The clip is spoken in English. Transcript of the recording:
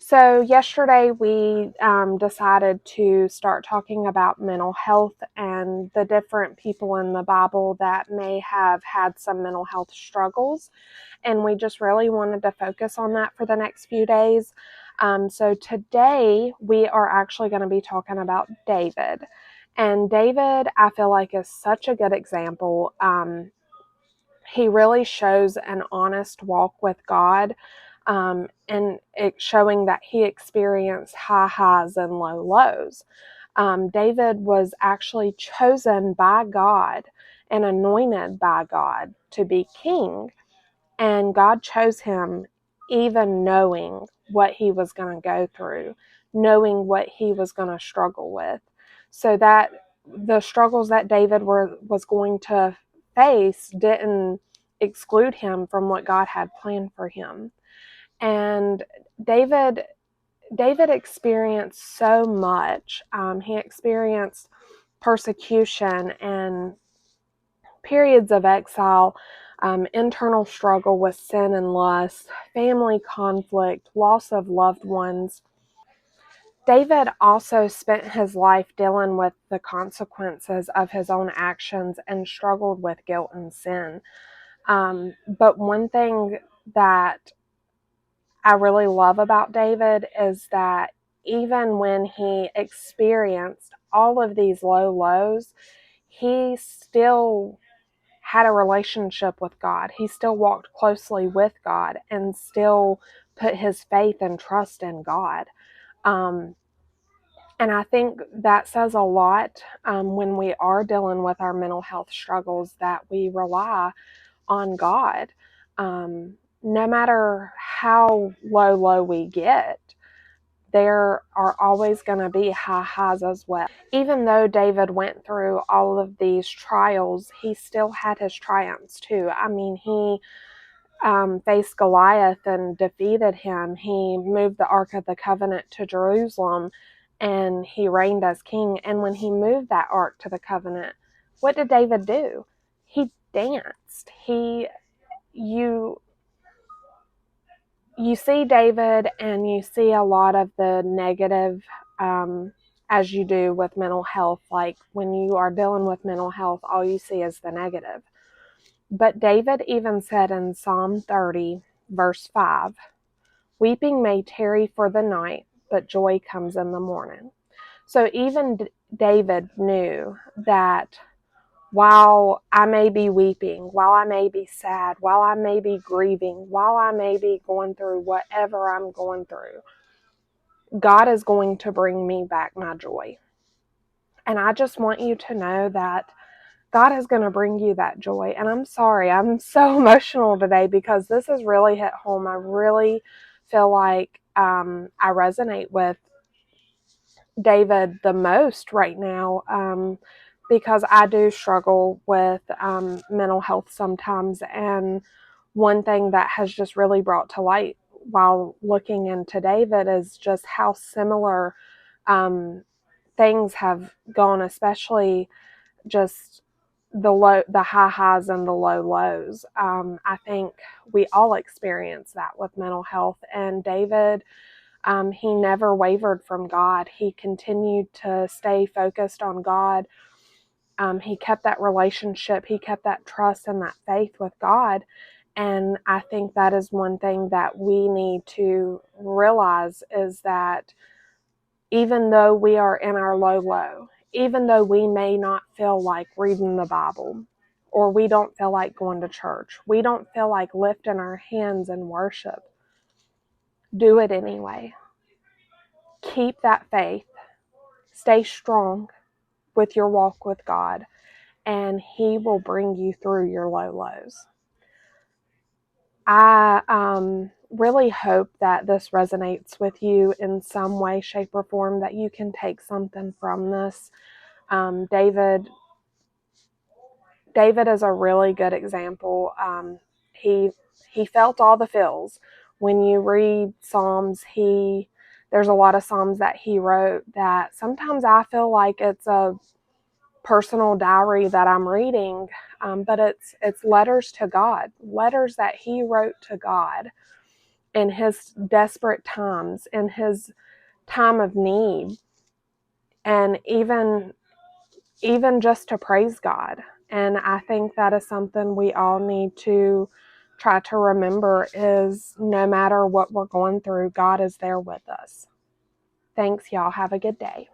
So yesterday we decided to start talking about mental health and the different people in the Bible that may have had some mental health struggles. And we just really wanted to focus on that for the next few days. So today we are actually going to be talking about David. And David, I feel like, is such a good example. He really shows an honest walk with God, and it showing that he experienced high highs and low lows. David was actually chosen by God and anointed by God to be king, and God chose him even knowing what he was going to go through, knowing what he was going to struggle with, so that the struggles that David was going to face didn't exclude him from what God had planned for him. And David experienced so much. He experienced persecution and periods of exile, internal struggle with sin and lust, family conflict, loss of loved ones. David also spent his life dealing with the consequences of his own actions and struggled with guilt and sin. But one thing that I really love about David is that even when he experienced all of these low lows, he still had a relationship with God. He still walked closely with God and still put his faith and trust in God. Um, and I think that says a lot when we are dealing with our mental health struggles, that we rely on God. No matter how low we get, there are always going to be high highs as well. Even though David went through all of these trials, he still had his triumphs too. I mean, he faced Goliath and defeated him. He moved the Ark of the Covenant to Jerusalem and he reigned as king. And when he moved that Ark to the Covenant, what did David do? He danced. You see David and you see a lot of the negative, as you do with mental health. Like when you are dealing with mental health, all you see is the negative. But David even said in Psalm 30, verse 5, "Weeping may tarry for the night, but joy comes in the morning." So even David knew that while I may be weeping, while I may be sad, while I may be grieving, while I may be going through whatever I'm going through, God is going to bring me back my joy. And I just want you to know that God is going to bring you that joy. And I'm sorry, I'm so emotional today because this has really hit home. I really feel like I resonate with David the most right now, because I do struggle with mental health sometimes. And one thing that has just really brought to light while looking into David is just how similar um, things have gone, especially just the high highs and the low lows. I think we all experience that with mental health. And David, he never wavered from God. He continued to stay focused on God. He kept that relationship. He kept that trust and that faith with God. And I think that is one thing that we need to realize, is that even though we are in our low, even though we may not feel like reading the Bible, or we don't feel like going to church, we don't feel like lifting our hands in worship, do it anyway. Keep that faith. Stay strong with your walk with God, and He will bring you through your low lows. I really hope that this resonates with you in some way, shape, or form, that you can take something from this. David is a really good example. He felt all the feels. When you read Psalms, there's a lot of Psalms that he wrote that sometimes I feel like it's a personal diary that I'm reading, but it's letters to God, letters that he wrote to God. in his desperate times, in his time of need, and even just to praise God. And I think that is something we all need to try to remember, is no matter what we're going through, God is there with us. Thanks, y'all. Have a good day.